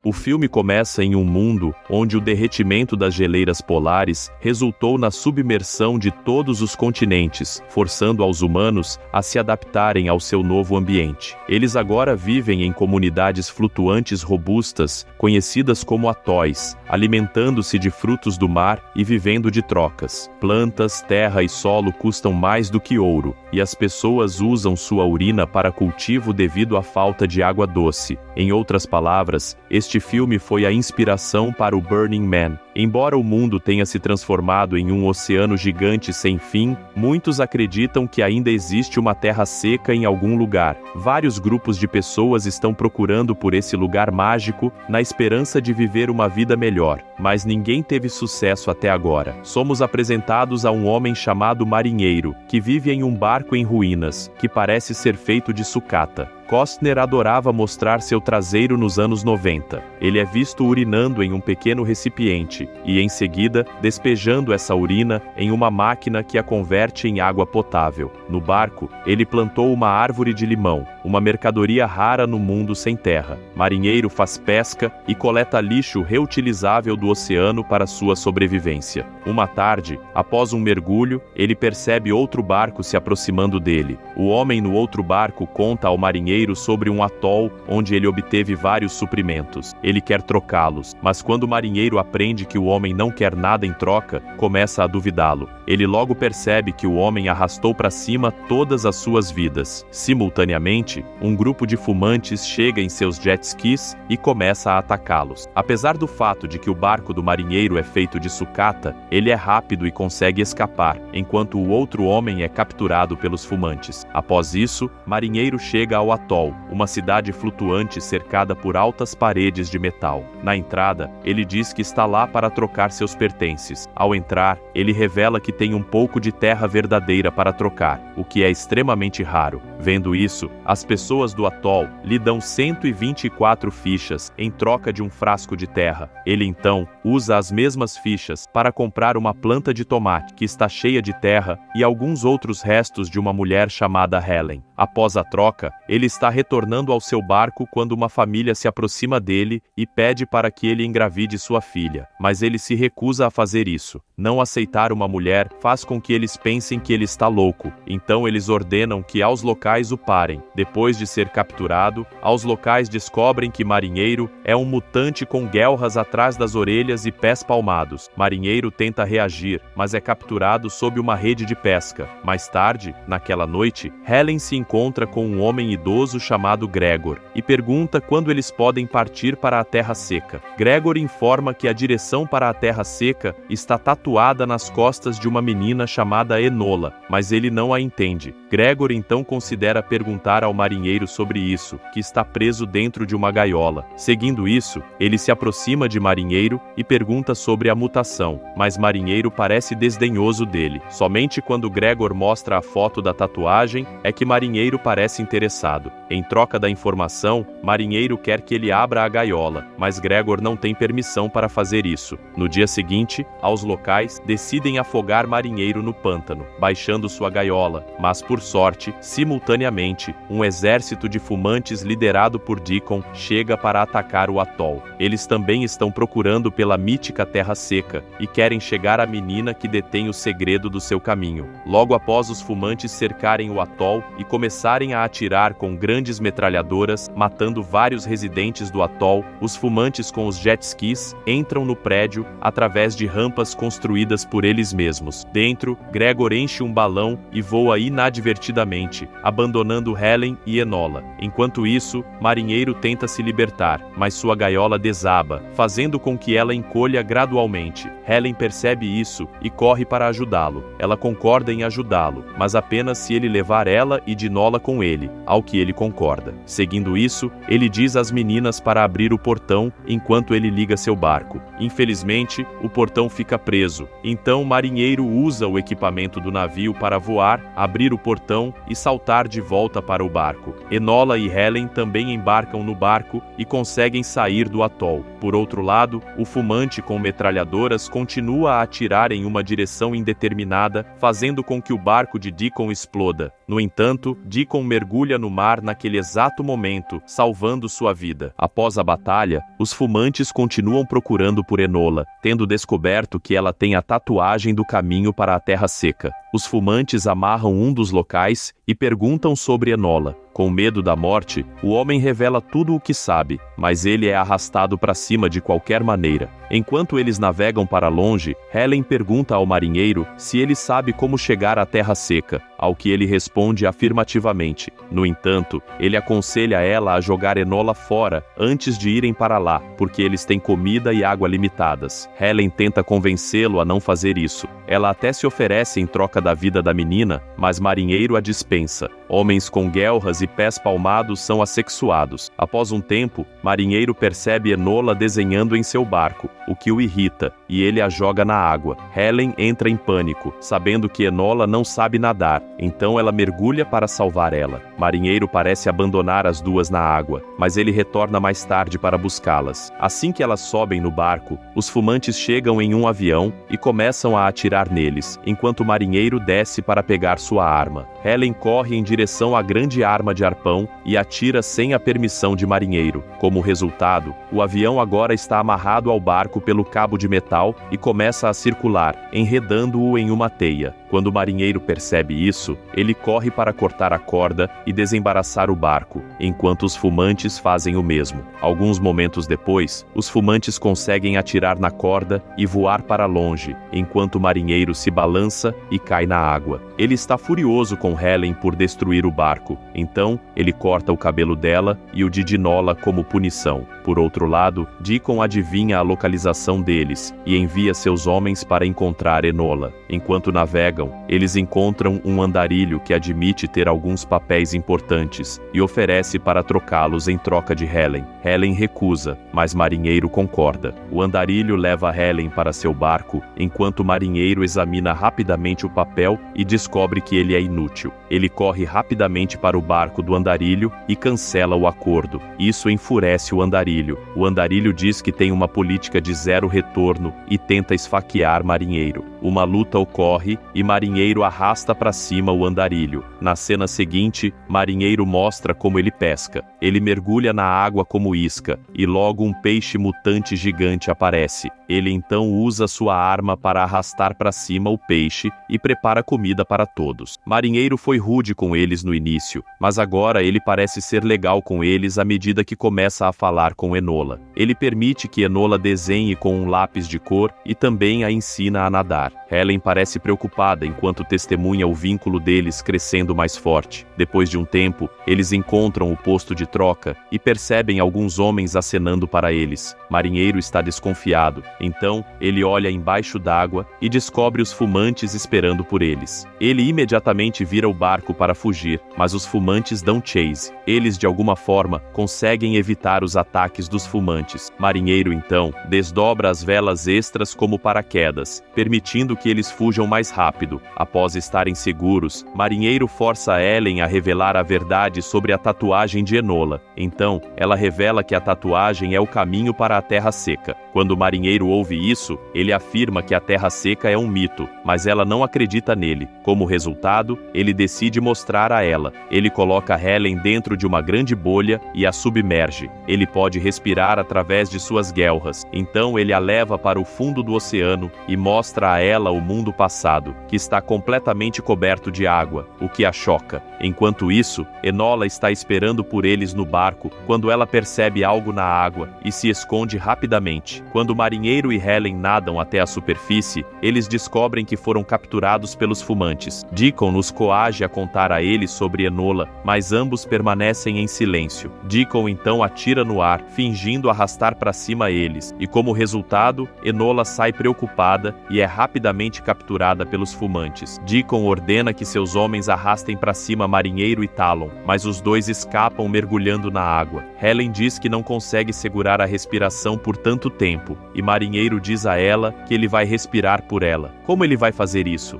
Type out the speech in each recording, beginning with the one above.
O filme começa em um mundo onde o derretimento das geleiras polares resultou na submersão de todos os continentes, forçando aos humanos a se adaptarem ao seu novo ambiente. Eles agora vivem em comunidades flutuantes robustas, conhecidas como atóis, alimentando-se de frutos do mar e vivendo de trocas. Plantas, terra e solo custam mais do que ouro, e as pessoas usam sua urina para cultivo devido à falta de água doce. Em outras palavras, este filme foi a inspiração para o Burning Man. Embora o mundo tenha se transformado em um oceano gigante sem fim, muitos acreditam que ainda existe uma terra seca em algum lugar. Vários grupos de pessoas estão procurando por esse lugar mágico, na esperança de viver uma vida melhor, mas ninguém teve sucesso até agora. Somos apresentados a um homem chamado Marinheiro, que vive em um barco em ruínas, que parece ser feito de sucata. Costner adorava mostrar seu traseiro nos anos 90. Ele é visto urinando em um pequeno recipiente, e em seguida, despejando essa urina em uma máquina que a converte em água potável. No barco, ele plantou uma árvore de limão, uma mercadoria rara no mundo sem terra. Marinheiro faz pesca e coleta lixo reutilizável do oceano para sua sobrevivência. Uma tarde, após um mergulho, ele percebe outro barco se aproximando dele. O homem no outro barco conta ao marinheiro sobre um atol onde ele obteve vários suprimentos. Ele quer trocá-los, mas quando o marinheiro aprende que o homem não quer nada em troca, começa a duvidá-lo. Ele logo percebe que o homem arrastou para cima todas as suas vidas. Simultaneamente, um grupo de fumantes chega em seus jet skis e começa a atacá-los. Apesar do fato de que o barco do marinheiro é feito de sucata, ele é rápido e consegue escapar, enquanto o outro homem é capturado pelos fumantes. Após isso, Marinheiro chega ao atol, uma cidade flutuante cercada por altas paredes de metal. Na entrada, ele diz que está lá para trocar seus pertences. Ao entrar, ele revela que tem um pouco de terra verdadeira para trocar, o que é extremamente raro. Vendo isso, as pessoas do atol lhe dão 124 fichas em troca de um frasco de terra. Ele então usa as mesmas fichas para comprar uma planta de tomate que está cheia de terra e alguns outros restos de uma mulher chamada Helen. Após a troca, ele está retornando ao seu barco quando uma família se aproxima dele e pede para que ele engravide sua filha, mas ele se recusa a fazer isso. Não aceitar uma mulher faz com que eles pensem que ele está louco, então eles ordenam que aos locais o parem. Depois de ser capturado, aos locais descobrem que Marinheiro é um mutante com guelras atrás das orelhas e pés palmados. Marinheiro tenta reagir, mas é capturado sob uma rede de pesca. Mais tarde, naquela noite, Helen se encontra com um homem idoso chamado Gregor e pergunta quando eles podem partir para a Terra Seca. Gregor informa que a direção para a Terra Seca está tatuada nas costas de uma menina chamada Enola, mas ele não a entende. Gregor então considera perguntar ao marinheiro sobre isso, que está preso dentro de uma gaiola. Seguindo isso, ele se aproxima de Marinheiro e pergunta sobre a mutação, mas Marinheiro parece desdenhoso dele. Somente quando Gregor mostra a foto da tatuagem é que Marinheiro parece interessado. Em troca da informação, Marinheiro quer que ele abra a gaiola, mas Gregor não tem permissão para fazer isso. No dia seguinte, aos locais, decidem afogar Marinheiro no pântano, baixando sua gaiola, mas por sorte, simultaneamente, um exército de fumantes liderado por Deacon chega para atacar o atol. Eles também estão procurando pela mítica Terra Seca e querem chegar à menina que detém o segredo do seu caminho. Logo após os fumantes cercarem o atol e começarem a atirar com grandes metralhadoras, matando vários residentes do atol, os fumantes com os jet skis entram no prédio através de rampas construídas por eles mesmos. Dentro, Gregor enche um balão e voa inadvertidamente, abandonando Helen e Enola. Enquanto isso, Marinheiro tenta se libertar, mas sua gaiola desaba, fazendo com que ela encolha gradualmente. Helen percebe isso e corre para ajudá-lo. Ela concorda em ajudá-lo, mas apenas se ele levar ela e Dinola com ele, ao que ele concorda. Seguindo isso, ele diz às meninas para abrir o portão enquanto ele liga seu barco. Infelizmente, Infelizmente, o portão fica preso. Então o marinheiro usa o equipamento do navio para voar, abrir o portão e saltar de volta para o barco. Enola e Helen também embarcam no barco e conseguem sair do atol. Por outro lado, o fumante com metralhadoras continua a atirar em uma direção indeterminada, fazendo com que o barco de Deacon exploda. No entanto, Deacon mergulha no mar naquele exato momento, salvando sua vida. Após a batalha, os fumantes continuam procurando por Enola, tendo descoberto que ela tem a tatuagem do caminho para a Terra Seca. Os fumantes amarram um dos locais e perguntam sobre Enola. Com medo da morte, o homem revela tudo o que sabe, mas ele é arrastado para cima de qualquer maneira. Enquanto eles navegam para longe, Helen pergunta ao marinheiro se ele sabe como chegar à Terra Seca, ao que ele responde afirmativamente. No entanto, ele aconselha ela a jogar Enola fora antes de irem para lá, porque eles têm comida e água limitadas. Helen tenta convencê-lo a não fazer isso. Ela até se oferece em troca da vida da menina, mas marinheiro a dispensa. Homens com guelras e pés palmados são assexuados. Após um tempo, marinheiro percebe Enola desenhando em seu barco, o que o irrita, e ele a joga na água. Helen entra em pânico, sabendo que Enola não sabe nadar, então ela mergulha para salvar ela. Marinheiro parece abandonar as duas na água, mas ele retorna mais tarde para buscá-las. Assim que elas sobem no barco, os fumantes chegam em um avião e começam a atirar neles, enquanto o marinheiro desce para pegar sua arma. Helen corre em direção à grande arma de arpão e atira sem a permissão de marinheiro. Como resultado, o avião agora está amarrado ao barco pelo cabo de metal e começa a circular, enredando-o em uma teia. Quando o marinheiro percebe isso, ele corre para cortar a corda e desembaraçar o barco, enquanto os fumantes fazem o mesmo. Alguns momentos depois, os fumantes conseguem atirar na corda e voar para longe, enquanto o marinheiro se balança e cai na água. Ele está furioso com Helen por destruir o barco, então ele corta o cabelo dela e o de Enola como punição. Por outro lado, Deacon adivinha a localização deles e envia seus homens para encontrar Enola. Enquanto navegam, eles encontram um andarilho que admite ter alguns papéis importantes e oferece para trocá-los em troca de Helen. Helen recusa, mas marinheiro concorda. O andarilho leva Helen para seu barco, enquanto o marinheiro examina rapidamente o papel e descobre que ele é inútil. Ele corre rapidamente para o barco do andarilho e cancela o acordo. Isso enfurece o andarilho. O andarilho diz que tem uma política de zero retorno e tenta esfaquear marinheiro. Uma luta ocorre e marinheiro arrasta para cima o andarilho. Na cena seguinte, marinheiro mostra como ele pesca. Ele mergulha na água como isca e logo um peixe mutante gigante aparece. Ele então usa sua arma para arrastar para cima o peixe e prepara comida para todos. Marinheiro foi rude com eles no início, mas agora ele parece ser legal com eles à medida que começa a falar com Enola. Ele permite que Enola desenhe com um lápis de cor e também a ensina a nadar. Helen parece preocupada enquanto testemunha o vínculo deles crescendo mais forte. Depois de um tempo, eles encontram o posto de troca e percebem alguns homens acenando para eles. Marinheiro está desconfiado, então ele olha embaixo d'água e descobre os fumantes esperando por eles. Ele imediatamente vira o barco para fugir, mas os fumantes dão chase. Eles, de alguma forma, conseguem evitar os ataques dos fumantes. Marinheiro, então, desdobra as velas extras como paraquedas, permitindo que eles fujam mais rápido. Após estarem seguros, Marinheiro força Helen a revelar a verdade sobre a tatuagem de Enola. Então, ela revela que a tatuagem é o caminho para a Terra Seca. Quando o marinheiro ouve isso, ele afirma que a Terra Seca é um mito, mas ela não acredita nele. Como resultado, ele decide mostrar a ela. Ele coloca Helen dentro de uma grande bolha e a submerge. Ele pode respirar através de suas guelras. Então ele a leva para o fundo do oceano e mostra a ela o mundo passado, que está completamente coberto de água, o que a choca. Enquanto isso, Enola está esperando por eles no barco quando ela percebe algo na água e se esconde rapidamente. Quando o marinheiro e Helen nadam até a superfície, eles descobrem que foram capturados pelos fumantes. Deacon nos coage a contar a eles sobre Enola, mas ambos permanecem em silêncio. Deacon então atira no ar, fingindo arrastar para cima eles, e como resultado, Enola sai preocupada e é rapidamente rapidamente capturada pelos fumantes. Deacon ordena que seus homens arrastem para cima Marinheiro e Talon, mas os dois escapam mergulhando na água. Helen diz que não consegue segurar a respiração por tanto tempo, e Marinheiro diz a ela que ele vai respirar por ela. Como ele vai fazer isso?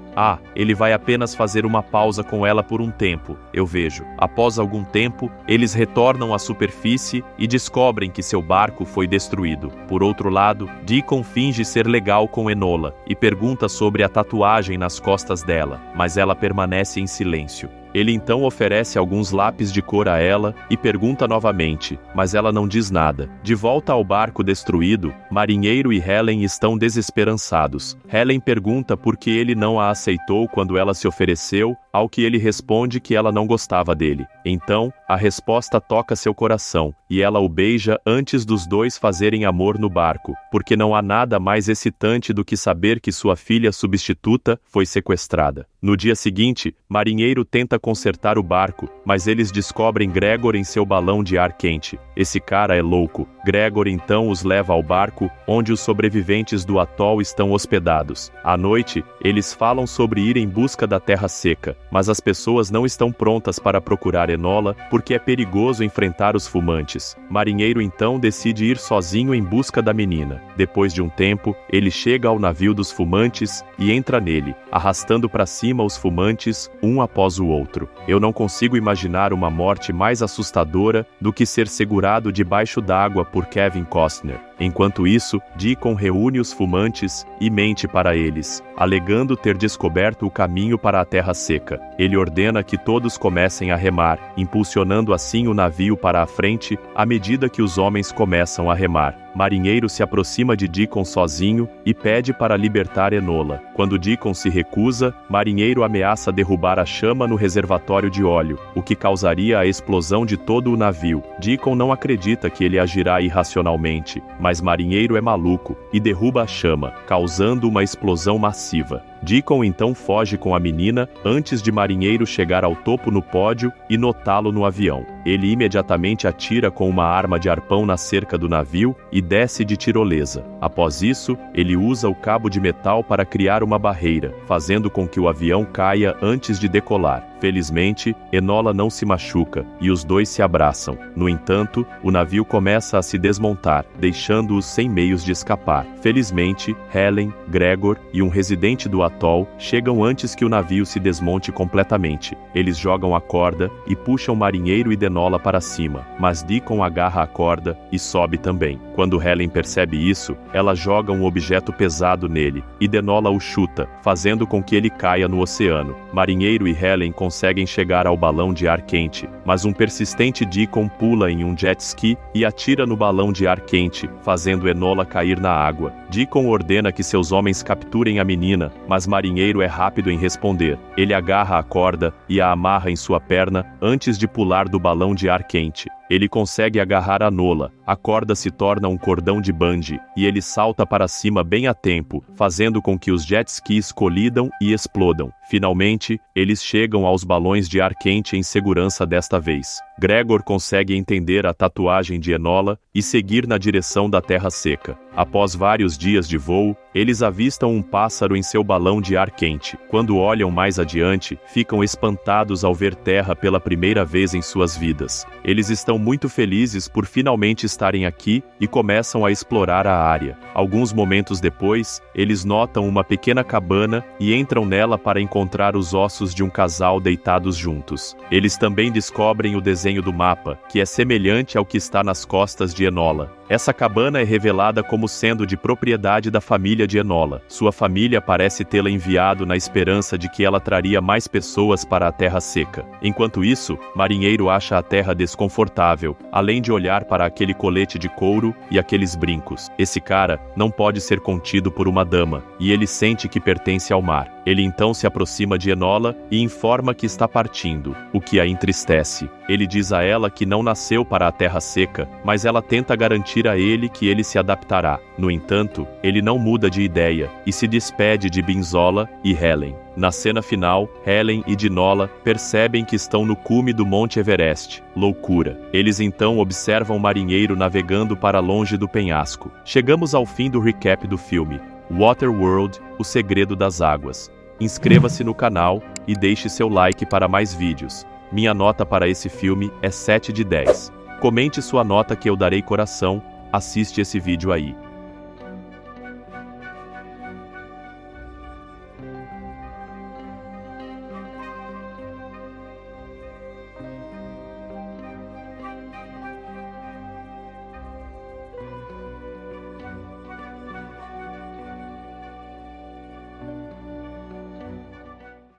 Ele vai apenas fazer uma pausa com ela por um tempo, eu vejo. Após algum tempo, eles retornam à superfície e descobrem que seu barco foi destruído. Por outro lado, Deacon finge ser legal com Enola e pergunta sobre a tatuagem nas costas dela, mas ela permanece em silêncio. Ele então oferece alguns lápis de cor a ela e pergunta novamente, mas ela não diz nada. De volta ao barco destruído, Marinheiro e Helen estão desesperançados. Helen pergunta por que ele não a aceitou quando ela se ofereceu, ao que ele responde que ela não gostava dele. Então, a resposta toca seu coração, e ela o beija antes dos dois fazerem amor no barco, porque não há nada mais excitante do que saber que sua filha substituta foi sequestrada. No dia seguinte, Marinheiro tenta consertar o barco, mas eles descobrem Gregor em seu balão de ar quente. Esse cara é louco. Gregor então os leva ao barco, onde os sobreviventes do atol estão hospedados. À noite, eles falam sobre ir em busca da terra seca, mas as pessoas não estão prontas para procurar Enola, porque é perigoso enfrentar os fumantes. Marinheiro então decide ir sozinho em busca da menina. Depois de um tempo, ele chega ao navio dos fumantes e entra nele, arrastando para cima os fumantes, um após o outro. Eu não consigo imaginar uma morte mais assustadora do que ser segurado debaixo d'água por Kevin Costner. Enquanto isso, Deacon reúne os fumantes e mente para eles, alegando ter descoberto o caminho para a terra seca. Ele ordena que todos comecem a remar, impulsionando assim o navio para a frente à medida que os homens começam a remar. Marinheiro se aproxima de Deacon sozinho e pede para libertar Enola. Quando Deacon se recusa, Marinheiro ameaça derrubar a chama no reservatório de óleo, o que causaria a explosão de todo o navio. Deacon não acredita que ele agirá irracionalmente, mas Marinheiro é maluco e derruba a chama, causando uma explosão massiva. Deacon então foge com a menina antes de Marinheiro chegar ao topo no pódio e notá-lo no avião. Ele imediatamente atira com uma arma de arpão na cerca do navio e desce de tirolesa. Após isso, ele usa o cabo de metal para criar uma barreira, fazendo com que o avião caia antes de decolar. Felizmente, Enola não se machuca e os dois se abraçam. No entanto, o navio começa a se desmontar, deixando-os sem meios de escapar. Felizmente, Helen, Gregor e um residente do atol chegam antes que o navio se desmonte completamente. Eles jogam a corda e puxam Marinheiro e Enola para cima, mas Deacon agarra a corda e sobe também. Quando Helen percebe isso, ela joga um objeto pesado nele e Enola o chuta, fazendo com que ele caia no oceano. Marinheiro e Helen conseguem chegar ao balão de ar quente, mas um persistente Deacon pula em um jet ski e atira no balão de ar quente, fazendo Enola cair na água. Deacon ordena que seus homens capturem a menina, mas Marinheiro é rápido em responder. Ele agarra a corda e a amarra em sua perna antes de pular do balão de ar quente. Ele consegue agarrar a Enola, a corda se torna um cordão de bungee, e ele salta para cima bem a tempo, fazendo com que os jet skis colidam e explodam. Finalmente, eles chegam aos balões de ar quente em segurança desta vez. Gregor consegue entender a tatuagem de Enola e seguir na direção da terra seca. Após vários dias de voo, eles avistam um pássaro em seu balão de ar quente. Quando olham mais adiante, ficam espantados ao ver terra pela primeira vez em suas vidas. Eles estão muito felizes por finalmente estarem aqui e começam a explorar a área. Alguns momentos depois, eles notam uma pequena cabana e entram nela para encontrar os ossos de um casal deitados juntos. Eles também descobrem o desenho do mapa, que é semelhante ao que está nas costas de Enola. Essa cabana é revelada como sendo de propriedade da família de Enola. Sua família parece tê-la enviado na esperança de que ela traria mais pessoas para a terra seca. Enquanto isso, Marinheiro acha a terra desconfortável, além de olhar para aquele colete de couro e aqueles brincos. Esse cara não pode ser contido por uma dama, e ele sente que pertence ao mar. Ele então se aproxima de Enola e informa que está partindo, o que a entristece. Ele diz a ela que não nasceu para a terra seca, mas ela tenta garantir a ele que ele se adaptará. No entanto, ele não muda de ideia e se despede de Binzola e Helen. Na cena final, Helen e Enola percebem que estão no cume do Monte Everest. Loucura. Eles então observam o marinheiro navegando para longe do penhasco. Chegamos ao fim do recap do filme. Waterworld, O Segredo das Águas. Inscreva-se no canal e deixe seu like para mais vídeos. Minha nota para esse filme é 7 de 10. Comente sua nota que eu darei coração. Assiste esse vídeo aí.